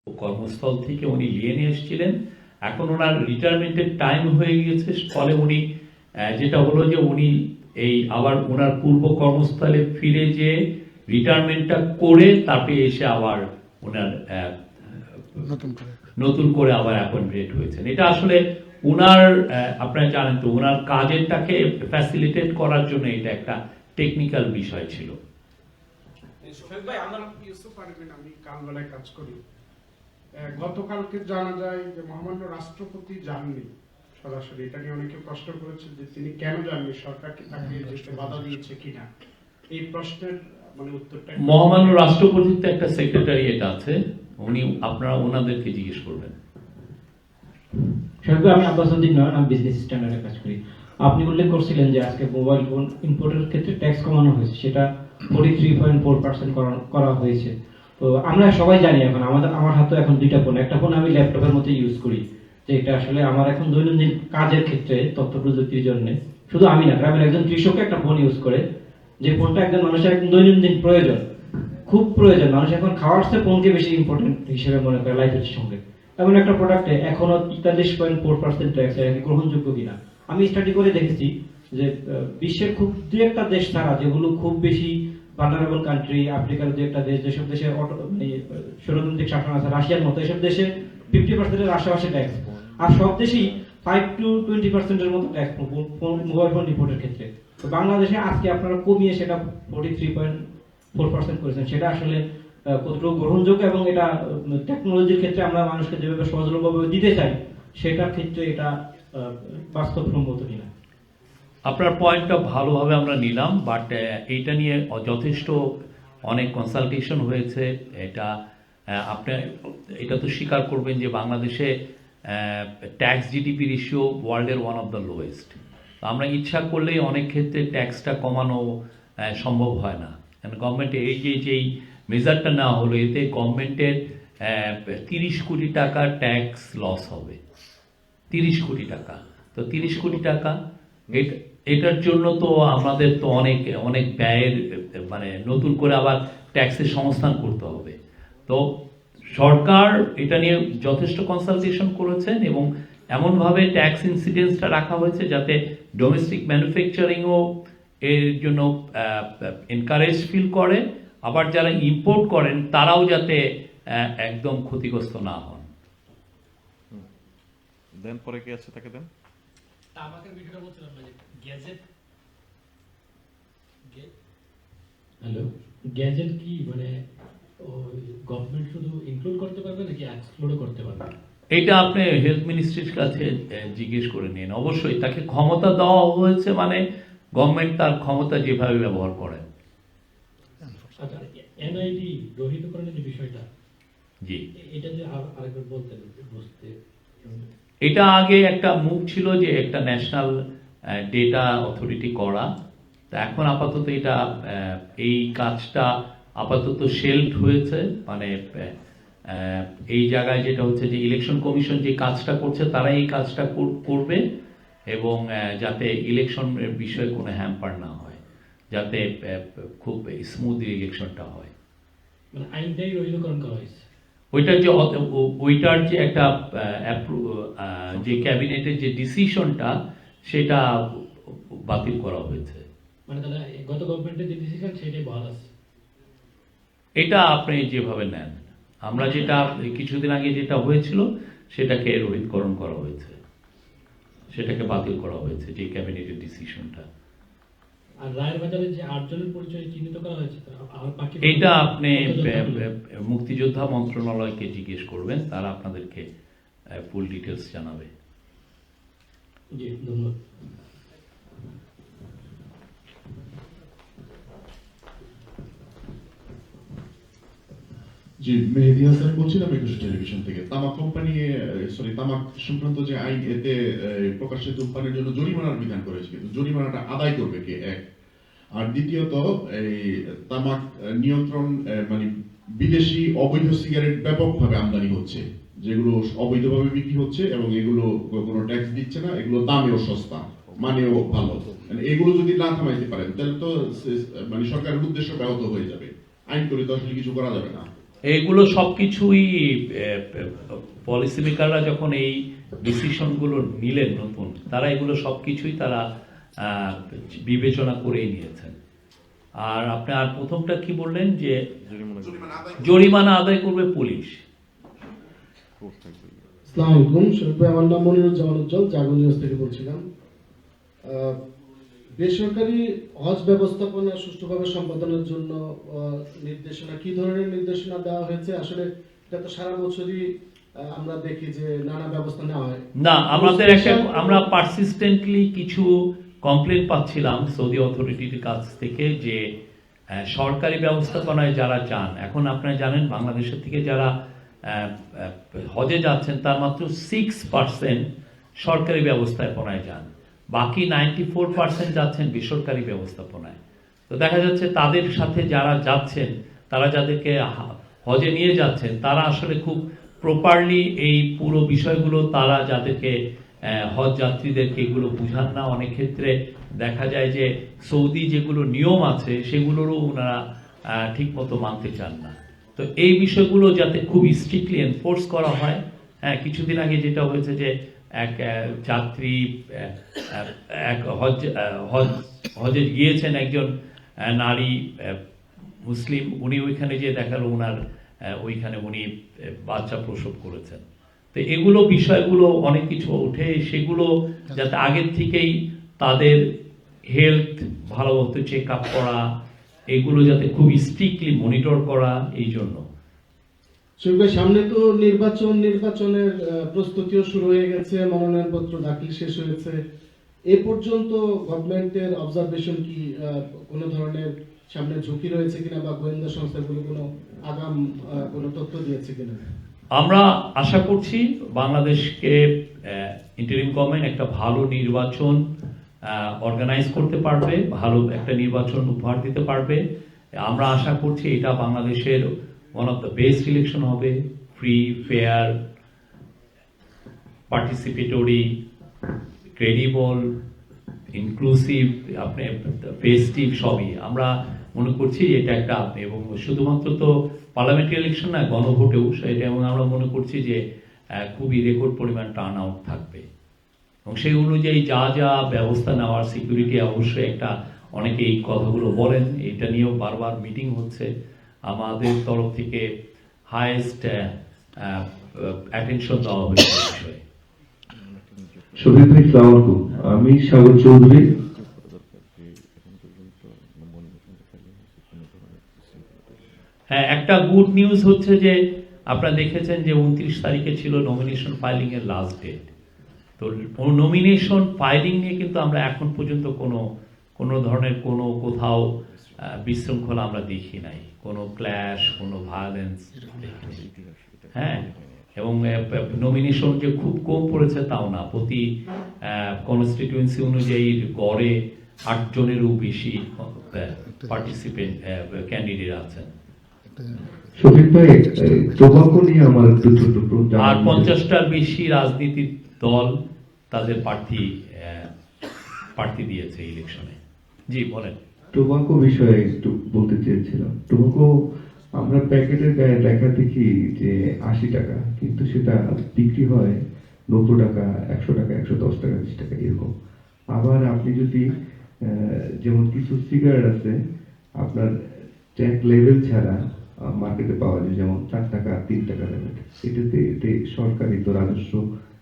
কর্মস্থল থেকে উনি নিয়ে নিয়ে এসেছিলেন। এখন ওনার রিটায়ারমেন্টের টাইম হয়ে গিয়েছে, ফলে উনি যেটা হলো যে উনি এই আবার ওনার পূর্ব কর্মস্থলে ফিরে যেয়ে রিটায়ারমেন্টটা করে তারপরে এসে আবার ওনার নতুন করে আবার অ্যাপয়েন্টমেন্ট হয়েছেন। এটা আসলে ওনার আপনারা জানেন তো ওনার কাজেরটাকে ফ্যাসিলিটেট করার জন্য এটা একটা টেকনিক্যাল বিষয় ছিল। আমি কালবেলায় কাজ করি। গতকালকে জানা যায় যে মহামান্য রাষ্ট্রপতি যাননি সরাসরি। এটা নিয়ে অনেকে প্রশ্ন করেছে যে তিনি কেন যাননি, সরকার কি তাকে যেতে বাধা দিয়েছে কিনা। এই প্রশ্নের উত্তরটা মহামান্য রাষ্ট্রপতির তো একটা সেক্রেটারিয়েট আছে, উনি আপনারা ওনাদেরকে জিজ্ঞেস করবেন। আমি আব্বাসউদ্দিন নয়ন, আমি বিজনেস স্ট্যান্ডার্ডে কাজ করি। আপনি উল্লেখ করছিলেন যে আজকে মোবাইল ফোন ইম্পোর্টের ক্ষেত্রে ট্যাক্স কমানো হয়েছে, সেটা 43.4% করা হয়েছে। তো আমরা সবাই জানি এখন আমার হাতে এখন দুইটা ফোন, একটা ফোন আমি ল্যাপটপের মতো ইউজ করি, যে এটা আসলে আমার এখন দৈনন্দিন কাজের ক্ষেত্রে তথ্য প্রযুক্তির জন্য। শুধু আমি না, গ্রামের একজন কৃষক একটা ফোন ইউজ করে, যে ফোনটা একজন মানুষের একদম দৈনন্দিন প্রয়োজন, খুব প্রয়োজন। মানুষ এখন খাওয়ার চেয়ে ফোনকে বেশি ইম্পর্টেন্ট হিসেবে মনে করে লাইফের সঙ্গে। এমন একটা প্রোডাক্টে এখনো 43.4% ট্যাক্স, এটা কি গ্রহণযোগ্য কিনা? আমি স্টাডি করে দেখেছি যে বিশ্বের খুব দু একটা দেশ ছাড়া, যেগুলো খুব বেশি ভালনারেবল কান্ট্রি, আফ্রিকার দু একটা দেশ, যেসব দেশে স্বৈরতান্ত্রিক শাসন আছে, রাশিয়ার মতো, এসব দেশে 50%-এর আশেপাশে ট্যাক্স। আর সব দেশেই 5 to 20%-এর মতো ট্যাক্স মোবাইল ফোন রিপোর্টের ক্ষেত্রে। তো বাংলাদেশে আজকে আপনারা কমিয়ে সেটা 43.4% করেছেন, সেটা আসলে কতটুকু গ্রহণযোগ্য, এবং এটা টেকনোলজির ক্ষেত্রে আমরা মানুষকে যেভাবে সহজলভ্যভাবে দিতে চাই সেটার ক্ষেত্রে এটা বাস্তবসম্মত কিনা? আপনার পয়েন্টটা ভালোভাবে আমরা নিলাম, বাট এইটা নিয়ে যথেষ্ট অনেক কনসালটেশন হয়েছে। এটা তো স্বীকার করবেন যে বাংলাদেশে ট্যাক্স জিডিপি রেশিও ওয়ার্ল্ডের ওয়ান অফ দ্য লোয়েস্ট। আমরা ইচ্ছা করলেই অনেক ক্ষেত্রে ট্যাক্সটা কমানো সম্ভব হয় না। গভর্নমেন্টে এই যেই মেজারটা নেওয়া হলো, এতে গভর্নমেন্টের 30 কোটি টাকা ট্যাক্স লস হবে। 30 কোটি টাকা, তো 30 কোটি টাকা এটার জন্য তো আমাদের তো অনেক ব্যয়ের নতুন করে আবার ট্যাক্সের সংস্থান করতে হবে। তো সরকার এটা নিয়ে যথেষ্ট কনসালটেশন করেছেন এবং এমনভাবে ট্যাক্স ইনসিডেন্সটা রাখা হয়েছে যাতে ডোমেস্টিক ম্যানুফ্যাকচারিংও এর জন্য এনকারেজ ফিল করে, আবার যারা ইম্পোর্ট করেন তারাও যাতে একদম ক্ষতিগ্রস্ত না হন। দেন পরে কি আছে তাকে দেন। তামাকের বিষয়টা বলছিলাম না, যে গ্যাজেট হ্যালো, গ্যাজেট কি গভর্নমেন্ট শুধু ইনক্লুড করতে পারবে নাকি এক্সক্লুড করতে পারবে? এটা আপনি হেলথ মিনিস্ট্রির কাছে জিজ্ঞেস করে নিন। অবশ্যই তাকে ক্ষমতা দেওয়া হয়েছে, গভর্নমেন্ট তার ক্ষমতা যেভাবে ব্যবহার করে। আচ্ছা, এনআইডি রহিতকরণের যে বিষয়টা, জি, এটা যে আরেকবার বলতেন বুঝতে। এটা আগে একটা মুভ ছিল যে একটা ন্যাশনাল ডেটা অথরিটি করা, তা এখন আপাতত এটা এই কাজটা আপাতত শেলড হয়েছে। এই জায়গায় যেটা হচ্ছে যে ইলেকশন কমিশন যে কাজটা করছে তারা এই কাজটা করবে, এবং যাতে ইলেকশনের বিষয়ে কোনো হ্যাম্পার না হয়, যাতে খুব স্মুথ ইলেকশনটা হয়। আইনটাই রহিতকরণ করা হয়েছে। ওইটার যে একটা যে ক্যাবিনেটের যে ডিসিশনটা সেটা বাতিল করা হয়েছে। তাহলে গত গভর্নমেন্টের যে ডিসিশন সেটাই বহাল আছে। এটা আপনি যেভাবে নেন, আমরা যেটা কিছুদিন আগে যেটা হয়েছিল সেটাকে রহিতকরণ করা হয়েছে, সেটাকে বাতিল করা হয়েছে যে ক্যাবিনেটের ডিসিশনটা। আর রায়ের বাজারে যে 8 জনের পরিচয় চিহ্নিত করা হয়েছে, এটা আপনি মুক্তিযোদ্ধা মন্ত্রণালয়কে জিজ্ঞেস করবেন, তারা আপনাদেরকে ফুল ডিটেলস জানাবে। জি, ধন্যবাদ। জি, মেহেদী হাসান বলছিলাম একুশে টেলিভিশন থেকে। তামাক কোম্পানি তামাক সংক্রান্ত যে আইন, এতে প্রকাশ্যে ধূমপানের জন্য জরিমানার বিধান করেছে, কিন্তু জরিমানাটা আদায় করবে কে? এক। আর দ্বিতীয়ত, এই তামাক নিয়ন্ত্রণ বিদেশি অবৈধ সিগারেট ব্যাপকভাবে আমদানি হচ্ছে, যেগুলো অবৈধভাবে বিক্রি হচ্ছে এবং এগুলো কোনো ট্যাক্স দিচ্ছে না, এগুলো দামেও সস্তা, মানেও ভালো। এগুলো যদি না থামাইতে পারেন তাহলে তো সরকারের উদ্দেশ্য ব্যাহত হয়ে যাবে। আইন করে তো আসলে কিছু করা যাবে না। এগুলো সবকিছুই পলিসি মেকাররা যখন এই ডিসিশনগুলো নিলেন নতুন, তারা এগুলো সবকিছুই তারা বিবেচনা করেই নিয়েছেন। আর আপনি আর প্রথমটা কি বললেন যে জরিমানা আদায় করবে পুলিশ। আসসালামু আলাইকুম, শরীফ ভাই, আমার নাম মনিরুজ্জামান উজ্জ্বল, জাগো নিউজ থেকে বলছিলাম। বেসরকারি হজ ব্যবস্থাপনা সুষ্ঠুভাবে সম্পাদনের জন্য নির্দেশনা, কি ধরনের নির্দেশনা দেওয়া হয়েছে? আসলে এটা তো সারা বছরই আমরা দেখি যে নানা ব্যবস্থা নেওয়া হয়। না, আমরা পারসিস্টেন্টলি কিছু কমপ্লেন পাচ্ছিলাম সৌদি অথরিটির কাছ থেকে যে সরকারি ব্যবস্থাপনায় যারা যান, এখন আপনারা জানেন বাংলাদেশের থেকে যারা হজে যাচ্ছেন তার মাত্র 6% সরকারি ব্যবস্থাপনায় যান, বাকি 94% যাচ্ছেন বেসরকারি ব্যবস্থাপনায়। তো দেখা যাচ্ছে তাদের সাথে যারা যাচ্ছেন, তারা যাদেরকে হজে নিয়ে যাচ্ছেন, তারা আসলে খুব প্রপারলি এই পুরো বিষয়গুলো তারা যাদেরকে হজ যাত্রীদেরকে এগুলো বুঝান না। অনেক ক্ষেত্রে দেখা যায় যে সৌদি যেগুলো নিয়ম আছে সেগুলোরও ওনারা ঠিক মতো মানতে চান না। তো এই বিষয়গুলো যাতে খুব স্ট্রিক্টলি এনফোর্স করা হয়। হ্যাঁ, কিছুদিন আগে যেটা হয়েছে যে এক যাত্রী এক হজে গিয়েছেন, একজন নারী মুসলিম, উনি ওইখানে যে দেখালো ওনার ওইখানে উনি বাচ্চা প্রসব করেছেন। তো এগুলো বিষয়গুলো অনেক কিছু ওঠে, সেগুলো যাতে আগের থেকেই তাদের হেলথ ভালো মতো চেক আপ করা, এগুলো যাতে খুব স্ট্রিক্টলি মনিটর করা, এই জন্য। শরীফ ভাই, সামনে তো নির্বাচনের প্রস্তুতিও শুরু হয়ে গেছে, মনোনয়নপত্র দাখিল শেষ হয়েছে। এ পর্যন্ত গভর্নমেন্টের অবজারভেশন কি কোনো ধরনের সামনে ঝুঁকি রয়েছে কিনা, বা গোয়েন্দা সংস্থাগুলো কোনো আগাম কোনো তথ্য দিয়েছে কিনা? আমরা আশা করছি বাংলাদেশকে ইন্টারিম গভর্নমেন্ট একটা ভালো নির্বাচন অর্গানাইজ করতে পারবে, ভালো একটা নির্বাচন উপহার দিতে পারবে। আমরা আশা করছি এটা বাংলাদেশের one of the best election হবে, free, fair, participatory, credible, inclusive, আপনি ফেস্টিভ, সবই আমরা মনে করছি এটা একটা, এবং শুধুমাত্র তো পার্লামেন্টারি ইলেকশন না, গণভোটেও সেটা, এবং আমরা মনে করছি যে খুবই রেকর্ড পরিমাণ টার্ন আউট থাকবে, এবং সেই অনুযায়ী যা যা ব্যবস্থা নেওয়ার, সিকিউরিটি অবশ্যই একটা, অনেকে এই কথাগুলো বলেন, এটা নিয়েও বারবার মিটিং হচ্ছে। আমাদের তরফ থেকে হাইয়েস্ট অ্যাটেনশন দেওয়া হয়েছে এই বিষয়ে। শফিক ভাই, আসসালামু আলাইকুম, আমি সাগর চৌধুরী। হ্যাঁ, একটা গুড নিউজ হচ্ছে যে আপনারা দেখেছেন যে 29 তারিখে ছিল নমিনেশন ফাইলিং এর লাস্ট ডেট। তো নমিনেশন ফাইলিং নিয়ে কিন্তু আমরা এখন পর্যন্ত কোনো ধরনের কোথাও বিশৃঙ্খলা আমরা দেখি নাই, কোনো ক্ল্যাশ, কোনো ভায়োলেন্স দেখি। হ্যাঁ, এবং নমিনেশন যে খুব কম পড়েছে তাও না, প্রতি কনস্টিটিউয়েন্সি অনুযায়ী গড়ে 8 জনেরও বেশি পার্টিসিপেন্ট ক্যান্ডিডেট আছেন। শফিক ভাই, টোবাকো নিয়ে আমার একটু ছোট প্রশ্ন। আর 50টার বেশি রাজনীতিক দল তাদের প্রার্থী দিয়েছে ইলেকশনে। জি বলেন। টোবাকো বিষয়ে একটু বলতে চেয়েছিলাম। টোবাকো আমরা প্যাকেটের গায়ে লেখা দেখি যে 80 টাকা, কিন্তু সেটা বিক্রি হয় 90 টাকা, 100 টাকা, 110 টাকা, 20 টাকা এরকম। আবার আপনি যদি যেমন কিছু সিগারেট আছে আপনার ট্যাগ লেভেল ছাড়া মার্কেটে পাওয়া যায়, যেমন 4 টাকা, 3 টাকা লেভেল। এতে সরকারি তো রাজস্ব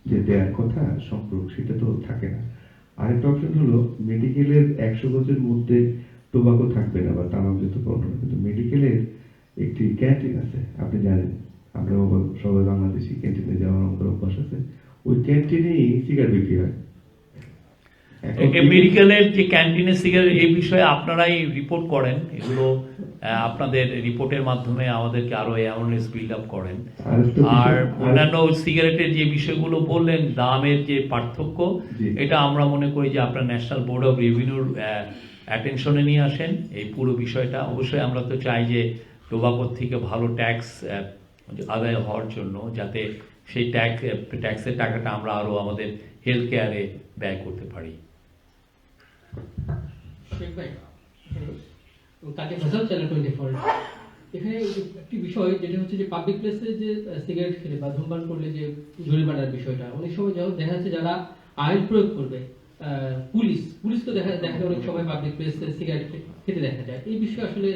যে দেওয়ার কথা সংগ্রহ, সেটা তো থাকে না। আরেকটা অপশন হলো মেডিকেলের 100 গজের মধ্যে টোবাকো থাকবে না বা তামাকজাত পণ্য, কিন্তু মেডিকেলের একটি ক্যান্টিন আছে, আপনি জানেন, আমরা সবাই বাংলাদেশি, ক্যান্টিনে যাওয়ার আমাদের অভ্যাস আছে, ওই ক্যান্টিনেই সিগারেট বিক্রি হয়। মেডিকেলের যে ক্যান্টিনে সিগারেট, এই বিষয়ে আপনারাই রিপোর্ট করেন, এগুলো আপনাদের রিপোর্টের মাধ্যমে আমাদেরকে আরো অ্যাওয়ারনেস বিল্ড আপ করেন। আর অন্যান্য সিগারেটের যে বিষয়গুলো বললেন, দামের যে পার্থক্য, এটা আমরা মনে করি যে আপনার ন্যাশনাল বোর্ড অফ রেভিনিউর অ্যাটেনশনে নিয়ে আসেন এই পুরো বিষয়টা। অবশ্যই আমরা তো চাই যে টোবাকোর থেকে ভালো ট্যাক্স আদায় হওয়ার জন্য, যাতে সেই ট্যাক্সের টাকাটা আমরা আরো আমাদের হেলথ কেয়ারে ব্যয় করতে পারি। তাকে ফসল চ্যানেল 24 এখানে একটি বিষয় যেটা হচ্ছে যে পাবলিক প্লেসে যে সিগারেট খেলে বা ধূমপান করলে যে জরিমানার বিষয়টা, অনেক সময় দেখা যাচ্ছে যারা আইন প্রয়োগ করবে পুলিশ তো দেখা যায় অনেক সময় পাবলিক প্লেসে সিগারেট খেতে দেখা যায়। এই বিষয়ে আসলে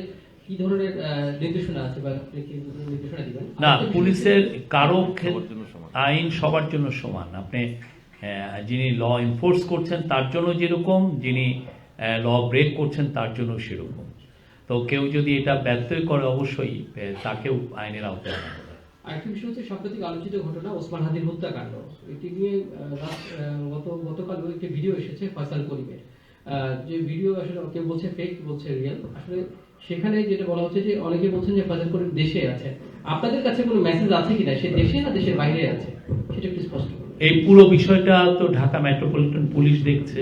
কি ধরনের নির্দেশনা আছে বা আপনি কি নির্দেশনা দিবেন? না, পুলিশের কারো সবার জন্য সমান। আইন সবার জন্য সমান। আপনি যিনি ল এনফোর্স করছেন তার জন্য যেরকম, যিনি ল ব্রেক করছেন তার জন্য সেরকম। তো কেউ যদি এটা ব্যত্যয় করে অবশ্যই তাকেও আইনের আওতায় আনা হবে। আরেকটি বিষয় হচ্ছে সাম্প্রতিক আলোচিত ঘটনা ওসমান হাদির হত্যাকাণ্ড। এটি নিয়ে গতকালও একটি ভিডিও এসেছে ফয়সাল করিমের, যে ভিডিও আসলে কেউ বলছে ফেক, বলছে রিয়েল। আসলে সেখানে যেটা বলা হচ্ছে যে অনেকে বলছেন যে ফয়সাল করিম দেশে আছে, আপনাদের কাছে কোনো মেসেজ আছে কিনা সে দেশে না দেশের বাইরে আছে, সেটা একটু স্পষ্ট করুন। এই পুরো বিষয়টা তো ঢাকা মেট্রোপলিটন পুলিশ দেখছে।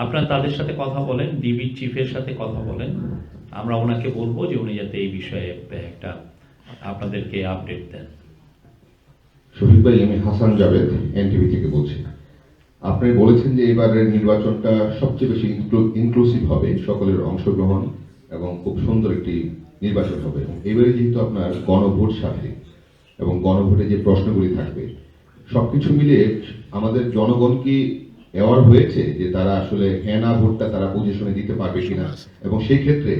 আপনারা তাদের সাথে কথা বলেন, ডিবি চিফের সাথে কথা বলেন। আমরা ওনাকে বলবো যে উনি যাতে এই বিষয়ে একটা আপনাদেরকে আপডেট দেন। শফিক ভাই, আমি হাসান জাভেদ এনটিভি থেকে বলছি। আপনি বলেছেন যে এবারের নির্বাচনটা সবচেয়ে বেশি ইনক্লুসিভ হবে, সকলের অংশগ্রহণ এবং খুব সুন্দর একটি নির্বাচন হবে। এবারে যেহেতু আপনার গণভোট সাথে এবং গণভোটে যে প্রশ্নগুলি থাকবে সবকিছু মিলে আমাদের জনগণ কি অ্যাওয়ার হয়েছে যে তারা আসলে হ্যাঁ না ভোটটা তারা বুঝে শুনে দিতে পারবে কিনা, এবং সেই ক্ষেত্রে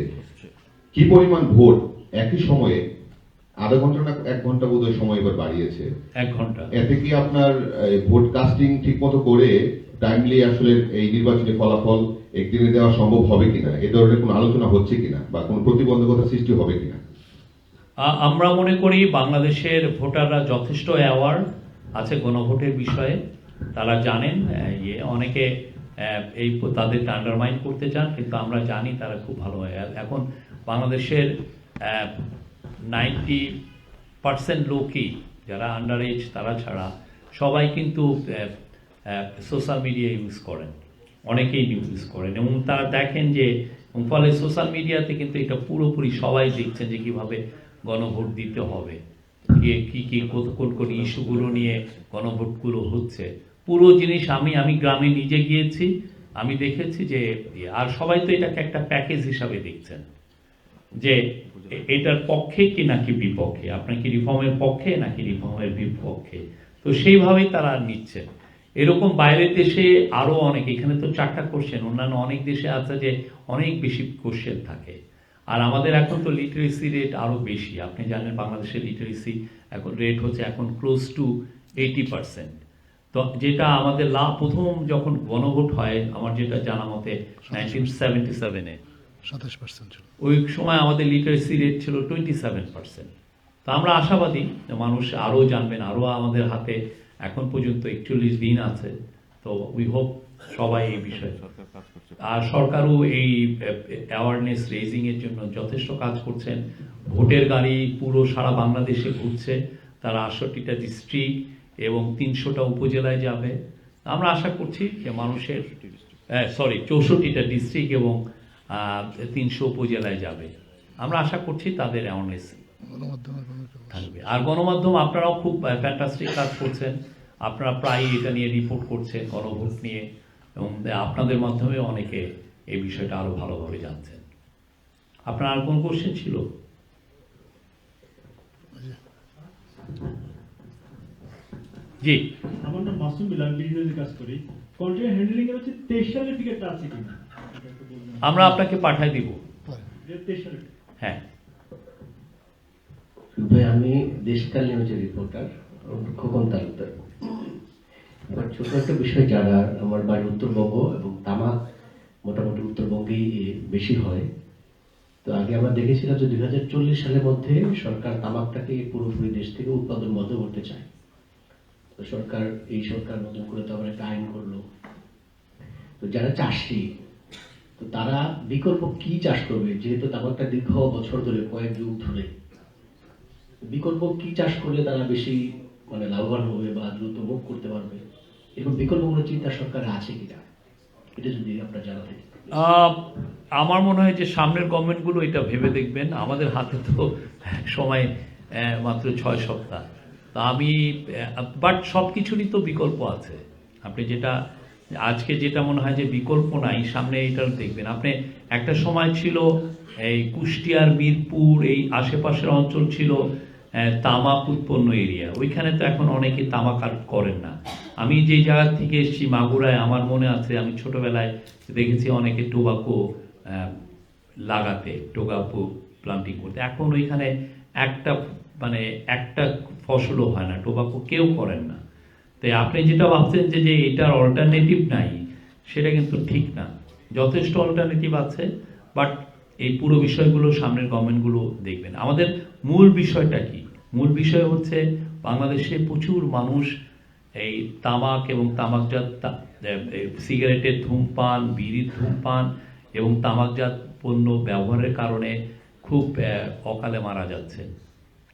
কি পরিমাণ ভোট একই সময়ে, আধা ঘন্টা না 1 ঘন্টা বোধহয় সময় এবার বাড়িয়েছে, 1 ঘন্টা, এতে কি আপনার ভোট কাস্টিং ঠিক মতো করে টাইমলি আসলে এই নির্বাচনী ফলাফল একদিনে দেওয়া সম্ভব হবে কিনা, এ ধরনের কোনো আলোচনা হচ্ছে কিনা বা কোনো প্রতিবন্ধকতা সৃষ্টি হবে কিনা? আমরা মনে করি বাংলাদেশের ভোটাররা যথেষ্ট অ্যাওয়ার আছে গণভোটের বিষয়ে। তারা জানেন, অনেকে এই তাদেরকে আন্ডারমাইন করতে চান, কিন্তু আমরা জানি তারা খুব ভালো হয়। এখন বাংলাদেশের 90% লোকই যারা আন্ডার এজ তারা ছাড়া সবাই কিন্তু সোশ্যাল মিডিয়া ইউজ করেন, অনেকেই ইউজ করেন, এবং তারা দেখেন যে ফলে সোশ্যাল মিডিয়াতে কিন্তু এটা পুরোপুরি সবাই দেখছেন যে কীভাবে গণভোট দিতে হবে, কি কোন ইস্যুগুলো নিয়ে গণভোটগুলো হচ্ছে। পুরো জিনিস আমি গ্রামে নিজে গিয়েছি, আমি দেখেছি যে, আর সবাই তো এটাকে একটা প্যাকেজ হিসাবে দেখছেন যে এটার পক্ষে কি নাকি বিপক্ষে, আপনার কি রিফর্মের পক্ষে নাকি রিফর্মের বিপক্ষে। তো সেইভাবেই তারা নিচ্ছে। এরকম বাইরের দেশে আরো অনেক, এখানে তো 4টা কোশ্চেন, অন্যান্য অনেক দেশে আছে যে অনেক বেশি কোশ্চেন থাকে। আর আমাদের এখন তো লিটারেসি রেট আরো বেশি। আপনি জানেন বাংলাদেশের লিটারেসি রেট হচ্ছে এখন ক্লোজ টু 80%। তো যেটা আমাদের প্রথম যখন গণভোট হয়, আমার যেটা জানা মতে 1977-এ 27% ছিল। ওই সময় আমাদের লিটারেসি রেট ছিল 27%। তো আমরা আশাবাদী যে মানুষ আরও জানবেন, আরও আমাদের হাতে এখন পর্যন্ত 41 দিন আছে। তো উই হোপ সবাই এই বিষয়ে, সরকার কাজ করছে। আর সরকারও এই অ্যাওয়ারনেস রেজিং এর জন্য যথেষ্ট কাজ করছেন। ভোটের গাড়ি পুরো সারা বাংলাদেশে ঘুরছে, তারা 68টা ডিস্ট্রিক্ট এবং 300টা উপজেলায় যাবে। আমরা আশা করছি যে মানুষের 64টা ডিস্ট্রিক্ট এবং 300 উপজেলায় যাবে। আমরা আশা করছি তাদের অ্যাওয়ারনেস থাকবে। আর গণমাধ্যম আপনারাও খুব ফ্যান্টাস্টিক কাজ করছেন, আপনারা প্রায়ই এটা নিয়ে রিপোর্ট করছেন গণভোট নিয়ে, এবং আপনাদের মাধ্যমে অনেকে এই বিষয়টা আরো ভালোভাবে জানছেন। আপনার আর কোন কোশ্চেন ছিল? জি, আমার নাম মাসুম বিলাল, বিজনেসে কাজ করি। কন্টেন্ট হ্যান্ডলিং এর হচ্ছে 23 সালের টিকিটটা আছে কিনা আমরা আপনাকে পাঠিয়ে দিব। 23 সালের। হ্যাঁ ভাই, আমি দেশকাল নিউজের রিপোর্টার খোকন তালুকদার। এবার ছোট একটা বিষয়, যারা আমার বাড়ি উত্তরবঙ্গ এবং তামাক মোটামুটি উত্তরবঙ্গেই বেশি হয়। তো আগে আমরা দেখেছিলাম যে 2040 সালের মধ্যে সরকার তামাকটাকে পুরোপুরি দেশ থেকে উৎপাদন বন্ধ করতে চায়। তো এই সরকার নতুন করে তো আবার একটা আইন করলো। তো যারা চাষি, তো তারা বিকল্প কি চাষ করবে, যেহেতু তামাকটা দীর্ঘ বছর ধরে, কয়েক যুগ ধরে, বিকল্প কি চাষ করলে তারা বেশি লাভবান হবে বা দ্রুত মুখ করতে পারবে, এরকম বিকল্প কোনো চিন্তা সরকারের আছে কিনা, এটা যদি আপনার জানা থাকে। আমার মনে হয় যে সামনের গভর্নমেন্টগুলো এটা ভেবে দেখবেন। আমাদের হাতে তো সময় মাত্র 6 সপ্তাহ। তা বাট সব কিছুরই তো বিকল্প আছে। আপনি যেটা আজকে যেটা মনে হয় যে বিকল্প নাই, সামনে এটা দেখবেন আপনি। একটা সময় ছিল এই কুষ্টিয়ার মিরপুর এই আশেপাশের অঞ্চল ছিল তামাক উৎপন্ন এরিয়া, ওইখানে তো এখন অনেকে তামাক আর করেন না। আমি যে জায়গা থেকে এসেছি মাগুরায়, আমার মনে আছে আমি ছোটবেলায় দেখেছি অনেকে টোবাকো লাগাতে, টোবাকো প্লান্টিং করতে। এখন ওইখানে একটা ফসলও হয় না, টোবাকো কেউ করেন না। তাই আপনি যেটা ভাবছেন যে এটার অল্টারনেটিভ নাই, সেটা কিন্তু ঠিক না। যথেষ্ট অল্টারনেটিভ আছে, বাট এই পুরো বিষয়গুলো সামনের গভর্নমেন্টগুলো দেখবেন। আমাদের মূল বিষয়টা কি? মূল বিষয় হচ্ছে বাংলাদেশে প্রচুর মানুষ এই তামাক এবং তামাকজাত সিগারেটের ধূমপান, বিড়ির ধূমপান এবং তামাকজাত পণ্য ব্যবহারের কারণে খুব অকালে মারা যাচ্ছে।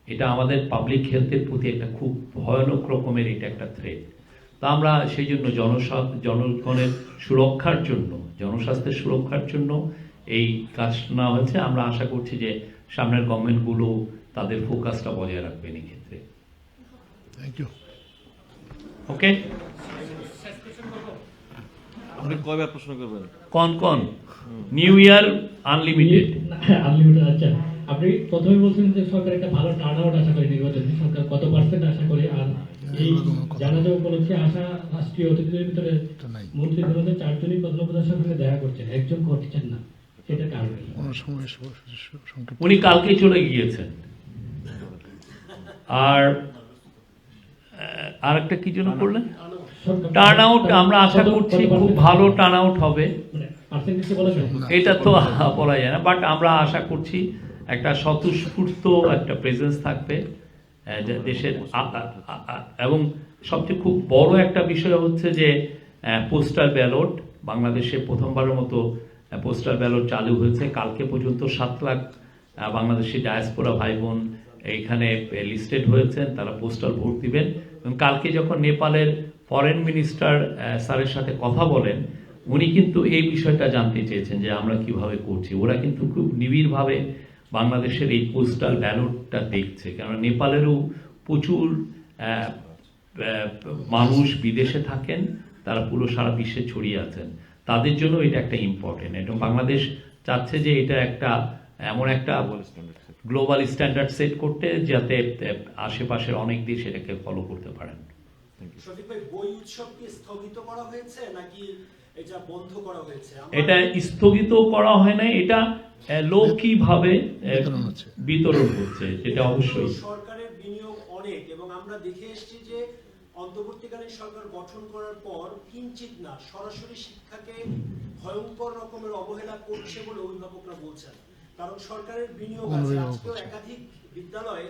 এটা আমাদের পাবলিক হেলথের প্রতি একটা খুব ভয়ানক রকমের এটা একটা থ্রেট। তা আমরা সেই জন্য জনগণের সুরক্ষার জন্য, জনস্বাস্থ্যের সুরক্ষার জন্য এই কাজ নেওয়া হয়েছে। আমরা আশা করছি যে সামনের গভর্নমেন্টগুলো তাদের ফোকাসটা বজায় রাখবেন এই ক্ষেত্রে। Thank you. ওকে, আপনি কয়বার প্রশ্ন করবেন? কোন নিউ ইয়ার আনলিমিটেড? আনলিমিটেড। আচ্ছা, আপনি প্রথমে বলছেন যে সরকার একটা ভালো টার্ন আউট আশা করে নির্বাচনে, সরকার কত পার্সেন্ট আশা করে? আর এই জানাজা উপলক্ষে আসা রাষ্ট্রীয় অতিথিদের ভিতরে মন্ত্রীদের মধ্যে 4 জনই প্রধানমন্ত্রীর সঙ্গে দেখা করছেন, একজন করছেন না, সেটা কারণ কি? উনি কালকে চলে গিয়েছেন। আর আরেকটা কি জন্য করলেন? টার্ন আউট আমরা আশা করছি খুব ভালো টার্ন আউট হবে, এটা তো বলা যায় না, বাট আমরা আশা করছি একটা স্বতঃস্ফূর্ত একটা প্রেজেন্স থাকবে দেশের। এবং সবচেয়ে খুব বড় একটা বিষয় হচ্ছে যে পোস্টাল ব্যালট, বাংলাদেশে প্রথমবারের মতো পোস্টাল ব্যালট চালু হয়েছে। কালকে পর্যন্ত 7 লাখ বাংলাদেশি ডায়াসপোরা ভাই বোন এইখানে লিস্টেড হয়েছেন, তারা পোস্টাল ভোট দিবেন। এবং কালকে যখন নেপালের ফরেন মিনিস্টার স্যারের সাথে কথা বলেন, উনি কিন্তু এই বিষয়টা জানতে চেয়েছেন যে আমরা কিভাবে করছি। ওরা কিন্তু খুব নিবিড়ভাবে বাংলাদেশের এই পোস্টাল ব্যালটটা দেখছে, কেননা নেপালেরও প্রচুর মানুষ বিদেশে থাকেন, তারা পুরো সারা বিশ্বে ছড়িয়ে আছেন, তাদের জন্য এটা একটা ইম্পর্টেন্ট। এবং বাংলাদেশ চাচ্ছে যে এটা একটা এমন একটা গ্লোবাল স্ট্যান্ডার্ড সেট করতে, যাতে আশেপাশের অনেক দেশ এটাকে ফলো করতে পারেন। সঠিক ভাই, বই উৎসব কি স্থগিত করা হয়েছে নাকি এটা বন্ধ করা হয়েছে? এটা স্থগিত করা হয় না, এটা লৌকিকভাবে বিতরণ হচ্ছে, যেটা অবশ্যই। সরকারের বিনিয়োগ অনেক, এবং আমরা দেখে এসেছি যে অন্তর্বর্তীকালীন সরকার গঠন করার পর কিঞ্চিত না সরাসরি শিক্ষাকে ভয়ঙ্কর রকমের অবহেলা করছে বলে অভিভাবকরা বলছেন। কারণ সরকারের বিনিয়োগ আছে, আজকেও একাধিক বিদ্যালয়ে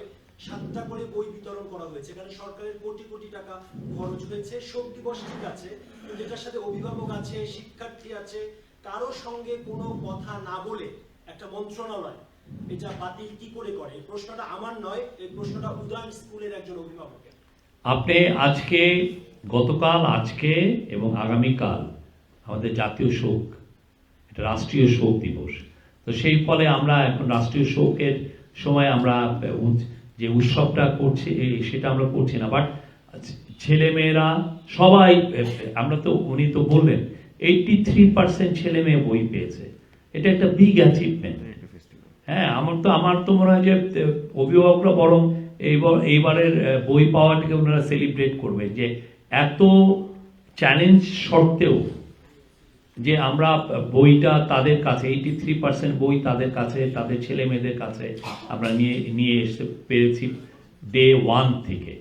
7টা করে বই বিতরণ করা হয়েছে, এখানে সরকারের কোটি কোটি টাকা খরচ হয়েছে। শোক দিবস ঠিক আছে, কিন্তু এটার সাথে অভিভাবক আছে, শিক্ষার্থী আছে, কারো সঙ্গে কোনো কথা না বলে একটা মন্ত্রণালয় এটা বাতিল কি করে করে? এই প্রশ্নটা আমার নয়, এই প্রশ্নটা উদয়ন স্কুলের একজন অভিভাবকের। আপনি আজকে, গতকাল, আজকে এবং আগামীকাল আমাদের জাতীয় শোক, এটা রাষ্ট্রীয় শোক দিবস। তো সেই ফলে আমরা এখন রাষ্ট্রীয় শোকের সময় আমরা যে উৎসবটা করছি সেটা আমরা করছি না, বাট ছেলেমেয়েরা সবাই, আমরা তো, উনি তো বললেন 83% ছেলে মেয়ে বই পেয়েছে, এটা একটা বিগ অ্যাচিভমেন্ট। হ্যাঁ, আমার তো মনে হয় যে অভিভাবকরা বরং এইবারের বই পাওয়াটাকে ওনারা সেলিব্রেট করবে, যে এত চ্যালেঞ্জ সত্ত্বেও যে আমরা বইটা তাদের কাছে, 83% বই তাদের কাছে, তাদের ছেলে মেয়েদের কাছে আমরা নিয়ে এসে পেরেছি ডে 1 থেকে।